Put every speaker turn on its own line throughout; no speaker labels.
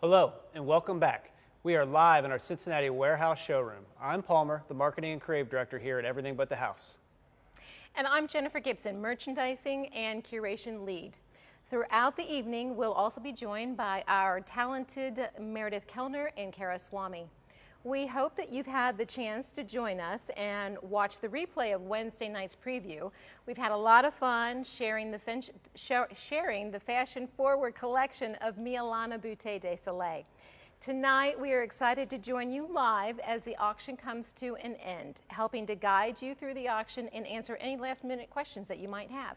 Hello and welcome back. We are live in our Cincinnati warehouse showroom. I'm Palmer, the Marketing and Creative Director here at Everything But the House.
And I'm Jennifer Gibson, Merchandising and Curation Lead. Throughout the evening, we'll also be joined by our talented Meredith Kellner and Kara Swami. We hope that you've had the chance to join us and watch the replay of Wednesday night's preview. We've had a lot of fun sharing the fashion-forward collection of Mialana Boutte DeSoleil. Tonight, we are excited to join you live as the auction comes to an end, helping to guide you through the auction and answer any last-minute questions that you might have.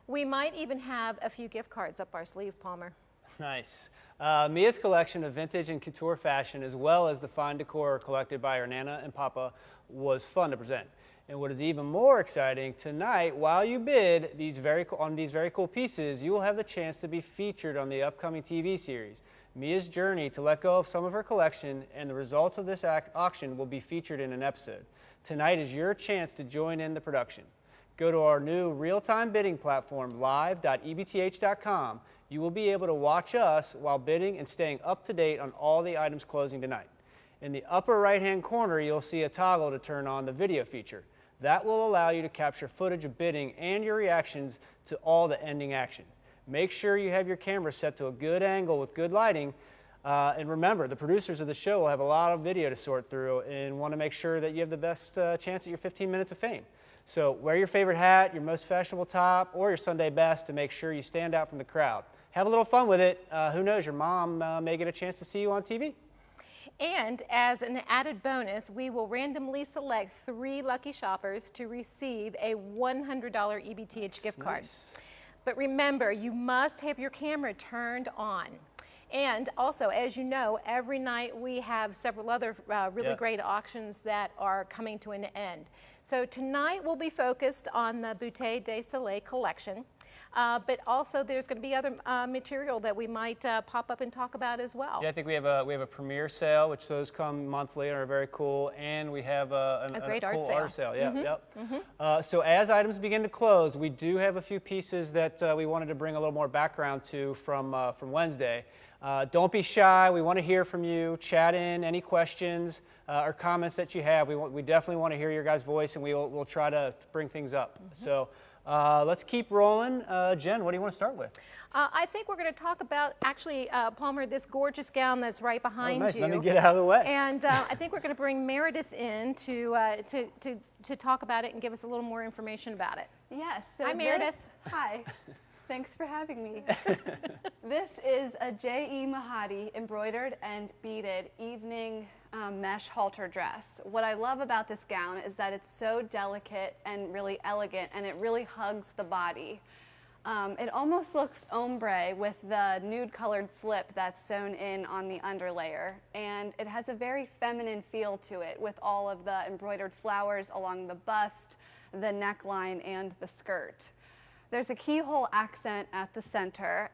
We might even have a few gift cards up our sleeve, Palmer.
Nice. Mia's collection of vintage and couture fashion, as well as the fine decor collected by her Nana and Papa, was fun to present. And what is even more exciting, tonight, while you bid on these very cool pieces, you will have the chance to be featured on the upcoming TV series. Mia's journey to let go of some of her collection and the results of this auction will be featured in an episode. Tonight is your chance to join in the production. Go to our new real-time bidding platform, live.ebth.com. You will be able to watch us while bidding and staying up to date on all the items closing tonight. In the upper right-hand corner, you'll see a toggle to turn on the video feature. That will allow you to capture footage of bidding and your reactions to all the ending action. Make sure you have your camera set to a good angle with good lighting. And remember, the producers of the show will have a lot of video to sort through and want to make sure that you have the best chance at your 15 minutes of fame. So wear your favorite hat, your most fashionable top, or your Sunday best to make sure you stand out from the crowd. Have a little fun with it. Who knows, your mom may get a chance to see you on TV.
And as an added bonus, we will randomly select 3 lucky shoppers to receive a $100 EBTH gift card.
Nice.
But remember, you must have your camera turned on. And also, as you know, every night we have several other really great auctions that are coming to an end. So tonight we'll be focused on the Boutte DeSoleil collection. But also there's going to be other material that we might pop up and talk about as well.
Yeah, I think we have a premiere sale, which those come monthly and are very cool, and we have a
great
cool
art sale.
Yeah, so as items begin to close, we do have a few pieces that we wanted to bring a little more background to from Wednesday. Don't be shy. We want to hear from you. Chat in any questions or comments that you have. We definitely want to hear your guys' voice, and we'll try to bring things up. So. Let's keep rolling. Jen, what do you want to start with?
I think we're going to talk about, actually, Palmer, this gorgeous gown that's right behind
nice.
you.
Let me get out of the way.
And I think we're going to bring Meredith in to talk about it and give us a little more information about it.
Yes. So
Hi, Meredith.
Hi. Thanks for having me. This is a J.E. Mahadi embroidered and beaded evening mesh halter dress. What I love about this gown is that it's so delicate and really elegant, and it really hugs the body. It almost looks ombre with the nude colored slip that's sewn in on the underlayer, and it has a very feminine feel to it with all of the embroidered flowers along the bust, the neckline, and the skirt. There's a keyhole accent at the center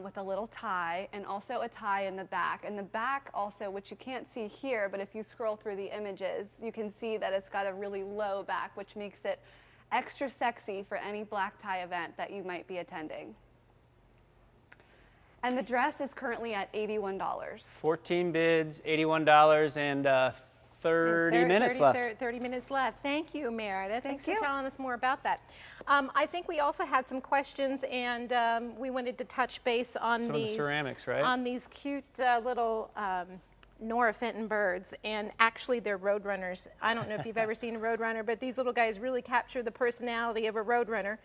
with a little tie, and also a tie in the back. And the back also, which you can't see here, but if you scroll through the images, you can see that it's got a really low back, which makes it extra sexy for any black tie event that you might be attending. And the dress is currently at $81.
14 bids, $81, and 30 minutes left.
30 minutes left. Thank you, Meredith. Thanks for
you.
telling us more about that. I think we also had some questions, and we wanted to touch base on
Some of the ceramics, right?
on these cute little Nora Fenton birds, and actually they're roadrunners. I don't know if you've ever seen a roadrunner, but these little guys really capture the personality of a roadrunner.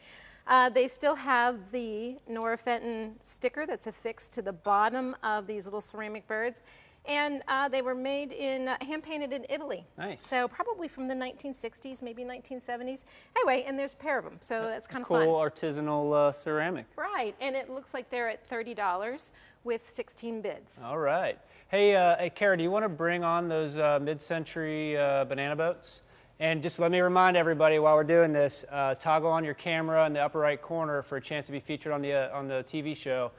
They still have the Nora Fenton sticker that's affixed to the bottom of these little ceramic birds. And they were made in, hand-painted in Italy.
Nice.
So probably from the 1960s, maybe 1970s. Anyway, and there's a pair of them, so that's kind of fun.
Cool artisanal ceramic.
Right, and it looks like they're at $30 with 16 bids.
All right. Hey, Kara, do you want to bring on those mid-century banana boats? And just let me remind everybody while we're doing this, toggle on your camera in the upper right corner for a chance to be featured on the TV show.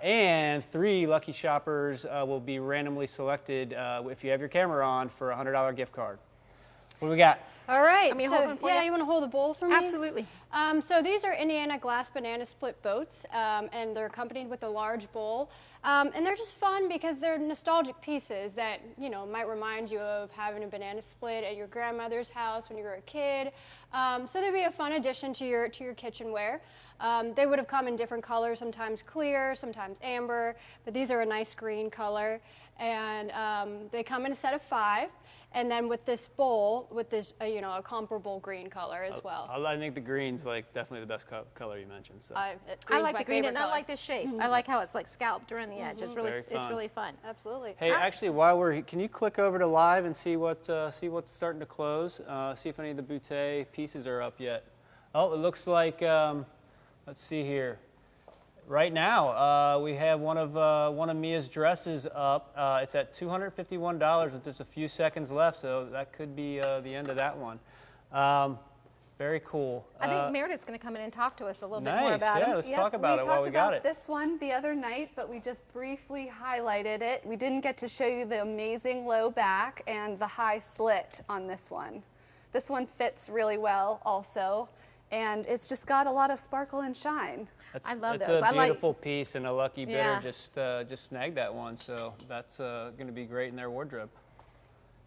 And 3 lucky shoppers will be randomly selected if you have your camera on for a $100 gift card. What do we got?
All right.
Want me to hold one for
yeah,
you?
you want to hold the bowl for me?
Absolutely.
So these are Indiana glass banana split boats, and they're accompanied with a large bowl. And they're just fun because they're nostalgic pieces that, you know, might remind you of having a banana split at your grandmother's house when you were a kid. So they'd be a fun addition to your kitchenware. They would have come in different colors, sometimes clear, sometimes amber, but these are a nice green color. And they come in a set of 5. And then with this bowl, with this, you know, a comparable green color as well.
I think the green's like definitely the best color you mentioned. So.
I
Green's
like
my
the green,
favorite
and I
color.
like this shape. I like how it's like scalloped around the edge. It's really,
Very
it's
fun.
really fun.
Absolutely.
Hey, actually, while can you click over to live and see what's starting to close? See if any of the Boutte pieces are up yet. Oh, it looks like. Let's see here. Right now, we have one of Mia's dresses up. It's at $251 with just a few seconds left, so that could be the end of that one. Very cool.
I think Meredith's going to come in and talk to us a little bit more
Nice,
about
yeah,
them.
let's talk about it while we got it.
We talked about this one the other night, but we just briefly highlighted it. We didn't get to show you the amazing low back and the high slit on this one. This one fits really well also, and it's just got a lot of sparkle and shine.
I love
It's
those.
a
I like-
beautiful piece, and a lucky bidder
Yeah.
just snagged that one, so that's going to be great in their wardrobe.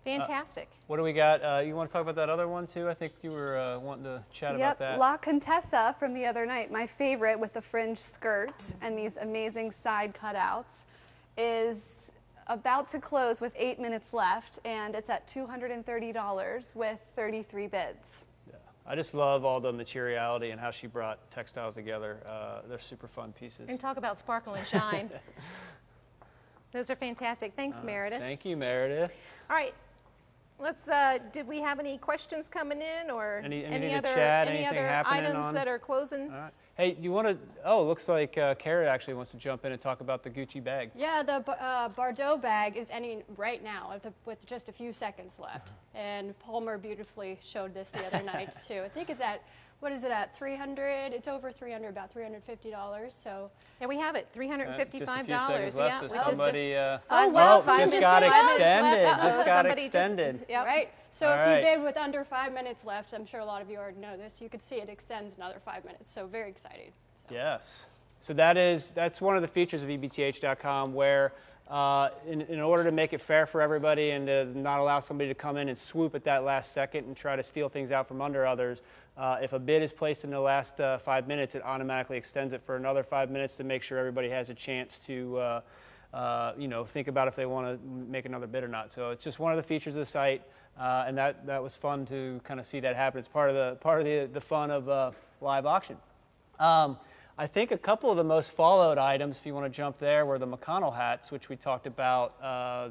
Fantastic.
What do we got? You want to talk about that other one too? I think you were wanting to chat about
Yep,
that.
La Contessa from the other night, my favorite with the fringe skirt and these amazing side cutouts, is about to close with 8 minutes left, and it's at $230 with 33 bids.
Yeah. I just love all the materiality and how she brought textiles together. They're super fun pieces.
And talk about sparkle and shine. Those are fantastic. Thanks, Meredith.
Thank you, Meredith.
All right. Let's. Did we have any questions coming in, or
Anything
any
to
other
chat,
any
anything
other
happening
items
on?
that are closing?
All right. Hey, you want to? Oh, looks like Kara actually wants to jump in and talk about the Gucci bag.
Yeah, the Bardot bag is ending right now with just a few seconds left. And Palmer beautifully showed this the other night too. I think it's at, what is it at, 300? It's over 300, about $350. So
Yeah, we have it.
Just a few
$355.
seconds left,
Yeah,
so
we just did.
somebody.
Oh,
Oh,
well,
just
somebody
got
just bid.
extended.
Uh-oh,
Just got
somebody just-
extended.
Yep.
right. So
All
if
right.
you bid with under 5 minutes left, I'm sure a lot of you already know this. You can see it extends another 5 minutes. So very excited. So.
Yes. So that's one of the features of ebth.com, where in order to make it fair for everybody and to not allow somebody to come in and swoop at that last second and try to steal things out from under others, if a bid is placed in the last 5 minutes, it automatically extends it for another 5 minutes to make sure everybody has a chance to think about if they want to make another bid or not. So it's just one of the features of the site, and that was fun to kind of see that happen. It's part of the fun of live auction. I think a couple of the most followed items, if you want to jump there, were the McConnell hats, which we talked about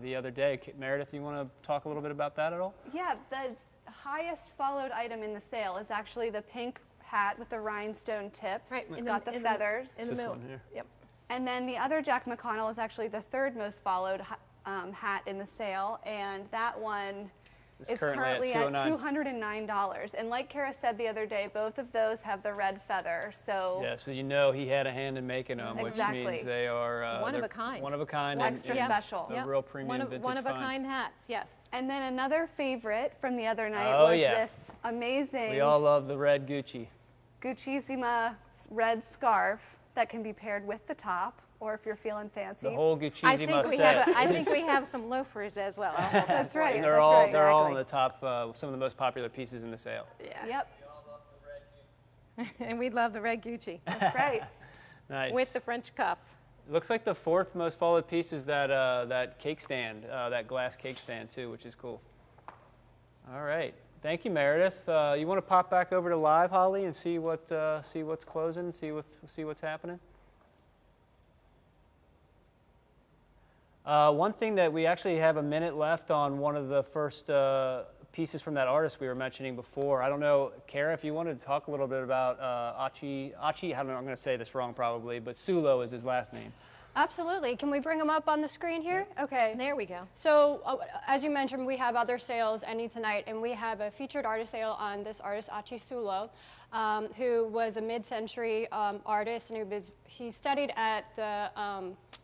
the other day. Meredith, you want to talk a little bit about that at all?
Yeah, the highest followed item in the sale is actually the pink hat with the rhinestone tips.
Right,
It's
in
got the
in
feathers.
in the
This
middle.
one here.
Yep.
And then the other Jack McConnell is actually the third most followed hat in the sale, and that one
It's
is
currently
currently
at
at $209. And like Kara said the other day, both of those have the red feather. So
Yeah, so you know he had a hand in making them, which
Exactly.
means they are
One of
they're
a kind.
One of a kind.
extra
and
special.
A
Yep.
real premium
One of
vintage
a
find.
kind hats. Yes.
And then another favorite from the other night
Oh,
was
yeah.
this amazing
We all love the red Gucci.
Gucci'sima red scarf that can be paired with the top, or if you're feeling fancy.
The whole
I
Gucci'sima
think we
set.
have. I think we have some loafers as well. I'll hold that
That's
for
right.
you.
They're
That's
all
right.
in the top, some of the most popular pieces in the sale.
Yeah.
Yep,
And we love the red Gucci
that's right.
Nice.
with the French cuff.
Looks like the fourth most followed piece is that cake stand, that glass cake stand too, which is cool. All right, thank you, Meredith. You want to pop back over to live, Holly, and see what's closing, see what's happening. One thing that we actually have a minute left on one of the first pieces from that artist we were mentioning before. I don't know, Kara, if you wanted to talk a little bit about Achi, I don't know, I'm going to say this wrong probably, but Sulo is his last name.
Absolutely. Can we bring them up on the screen here? Okay.
There we go.
So, as you mentioned, we have other sales ending tonight, and we have a featured artist sale on this artist, Achi Sulo, who was a mid-century artist, and he studied at the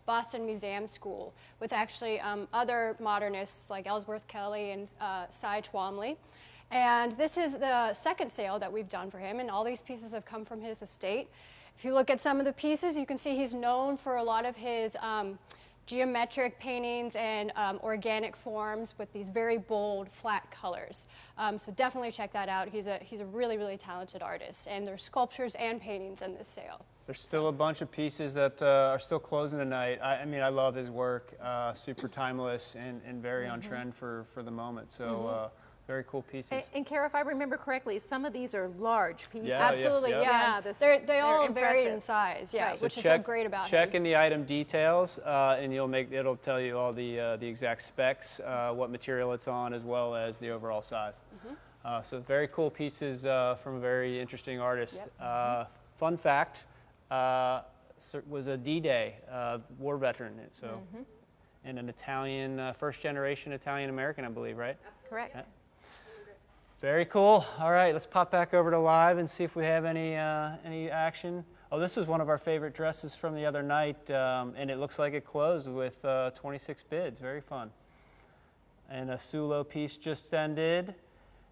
Boston Museum School with actually other modernists like Ellsworth Kelly and Cy Twombly. And this is the second sale that we've done for him, and all these pieces have come from his estate. If you look at some of the pieces, you can see he's known for a lot of his geometric paintings and organic forms with these very bold, flat colors. So definitely check that out. He's a really, really talented artist, and there's sculptures and paintings in this sale.
There's still a bunch of pieces that are still closing tonight. I mean, I love his work, super timeless and very on trend for the moment. So very cool pieces.
And Kara, if I remember correctly, some of these are large pieces.
Yeah,
Absolutely, yeah. They all vary in size, yeah,
Right.
which is so great about him.
Check in the item details, and it'll tell you all the exact specs, what material it's on, as well as the overall size. So very cool pieces from a very interesting artist. Fun fact, was a D-Day war veteran, so and an Italian, first generation Italian American, I believe, right?
Correct.
Yeah. Very cool. All right, let's pop back over to live and see if we have any action. Oh, this was one of our favorite dresses from the other night, and it looks like it closed with 26 bids. Very fun. And a Sulo piece just ended,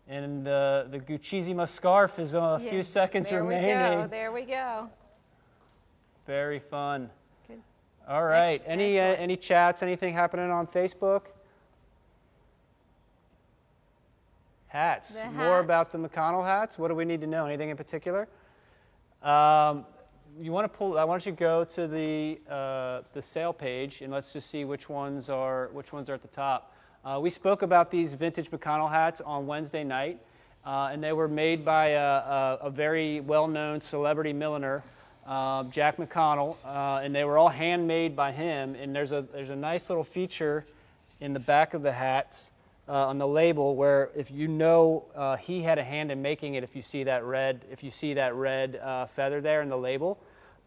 and the Guccissima scarf is a few seconds remaining.
There we go.
Very fun.
Good.
All right. Any chats? Anything happening on Facebook? Hats. More about the McConnell hats. What do we need to know? Anything in particular? You want to pull? Why don't you go to the sale page and let's just see which ones are at the top. We spoke about these vintage McConnell hats on Wednesday night, and they were made by a very well-known celebrity milliner, Jack McConnell, and they were all handmade by him. And there's a nice little feature in the back of the hats. On the label, where if you know he had a hand in making it, if you see that red feather there in the label,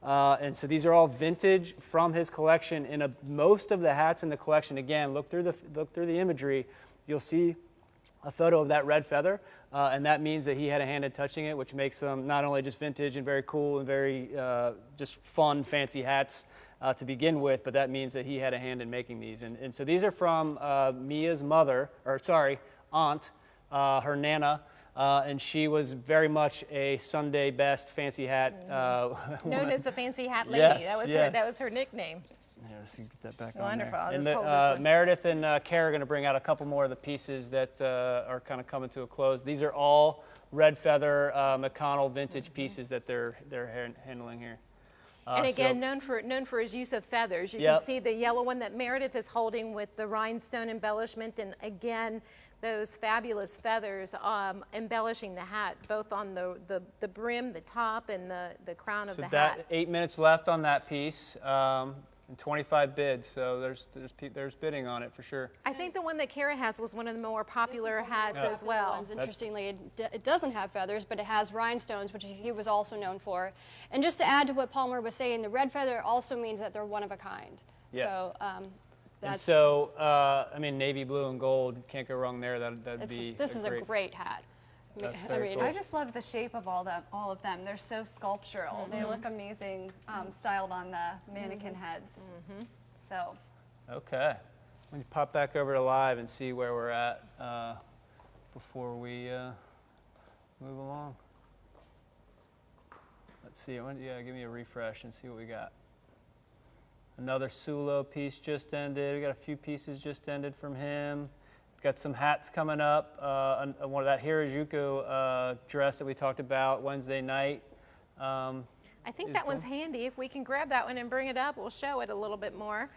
and so these are all vintage from his collection. And most of the hats in the collection, again, look through the imagery, you'll see a photo of that red feather, and that means that he had a hand in touching it, which makes them not only just vintage and very cool and very just fun, fancy hats to begin with, but that means that he had a hand in making these. And so these are from Mia's aunt, her Nana, and she was very much a Sunday best fancy hat.
Known as the fancy hat lady.
Yes,
that was her nickname.
Yeah, let's get that back
Wonderful.
on there.
I'll
And
just hold this one.
Meredith and Kara are going to bring out a couple more of the pieces that are kind of coming to a close. These are all red feather McConnell vintage pieces that they're handling here.
And again, known for his use of feathers. You can see the yellow one that Meredith is holding with the rhinestone embellishment, and again, those fabulous feathers embellishing the hat, both on the brim, the top, and the crown of the hat.
8 minutes left on that piece, and 25 bids. So there's bidding on it for sure.
I think the one that Kara has was one of the more popular hats as well.
Ones. Interestingly, it doesn't have feathers, but it has rhinestones, which he was also known for. And just to add to what Palmer was saying, the red feather also means that they're one of a kind.
Yeah.
So
And so, I mean, navy blue and gold, can't go wrong there.
This is a great hat.
That's very cool.
I just love the shape of all of them. They're so sculptural. They look amazing, styled on the mannequin heads. So.
Okay. Let me pop back over to live and see where we're at before we move along. Let's see. Yeah, give me a refresh and see what we got. Another Sulo piece just ended. We got a few pieces just ended from him. Got some hats coming up. One of that Harajuku dress that we talked about Wednesday night.
I think that one's handy. If we can grab that one and bring it up, we'll show it a little bit more.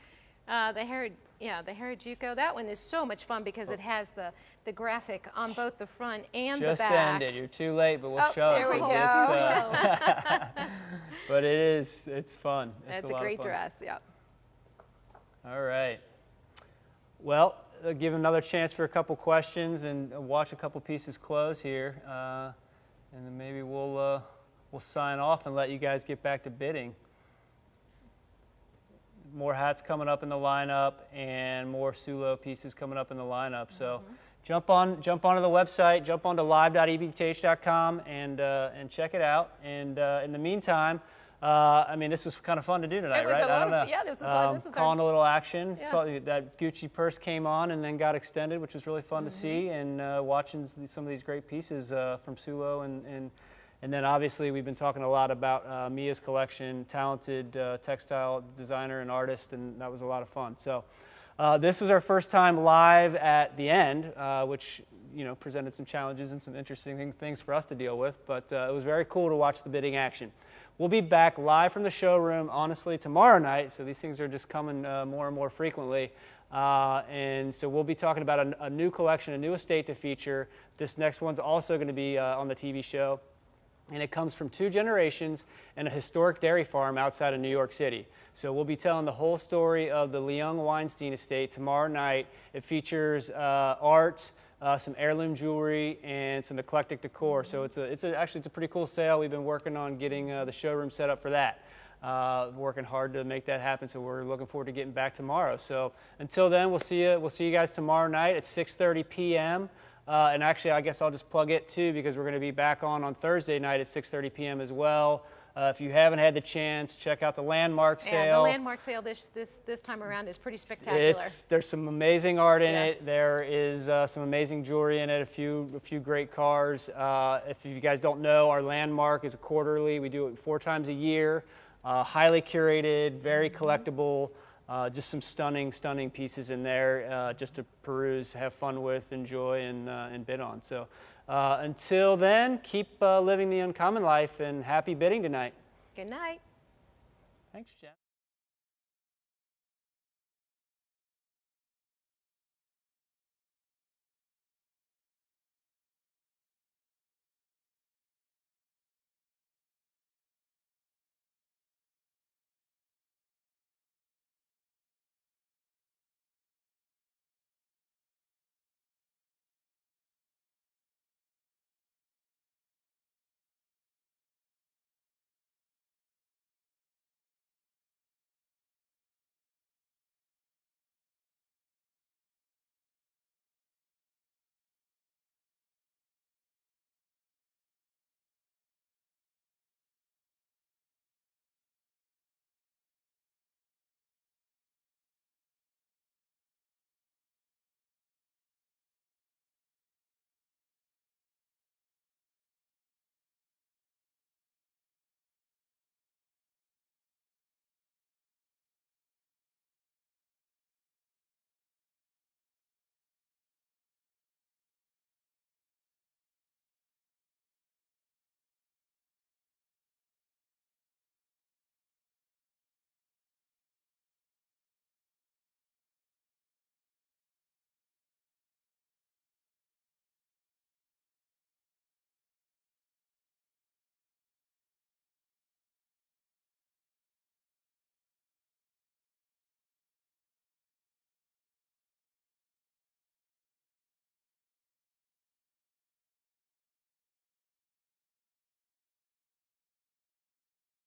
The Harajuku. That one is so much fun because it has the graphic on both the front and the back.
Just ended. You're too late, but we'll show it.
There we go.
But it's fun.
That's a great dress. Yep.
All right. Well, I'll give another chance for a couple questions and watch a couple pieces close here, and then maybe we'll sign off and let you guys get back to bidding. More hats coming up in the lineup and more Sulo pieces coming up in the lineup. So jump onto the website, jump onto live.ebth.com and check it out. And in the meantime, I mean, this was kind of fun to do tonight,
It was
right?
a lot
I don't know.
of, yeah, this was fun. This is
calling a little action.
Yeah.
Saw that Gucci purse came on and then got extended, which was really fun to see, and watching some of these great pieces from Sulo, and then obviously we've been talking a lot about Mia's collection, talented textile designer and artist, and that was a lot of fun. So this was our first time live at the end, which presented some challenges and some interesting things for us to deal with, but it was very cool to watch the bidding action. We'll be back live from the showroom, honestly, tomorrow night, so these things are just coming more and more frequently. And so we'll be talking about a new collection, a new estate to feature. This next one's also going to be on the TV show, and it comes from 2 generations and a historic dairy farm outside of New York City. So we'll be telling the whole story of the Leung Weinstein estate tomorrow night. It features art, some heirloom jewelry, and some eclectic decor. So actually it's a pretty cool sale. We've been working on getting the showroom set up for that. Working hard to make that happen. So we're looking forward to getting back tomorrow. So until then, we'll see you guys tomorrow night at 6:30 p.m. And actually, I guess I'll just plug it too, because we're going to be back on Thursday night at 6:30 p.m. as well. If you haven't had the chance, check out the Landmark sale.
Yeah, the Landmark sale this time around is pretty spectacular.
There's some amazing art in it. There is some amazing jewelry in it. A few great cars. If you guys don't know, our Landmark is a quarterly. We do it 4 times a year. Highly curated, very collectible. Just some stunning pieces in there, just to peruse, have fun with, enjoy, and bid on. So until then, keep living the uncommon life, and happy bidding tonight.
Good night.
Thanks, Jen.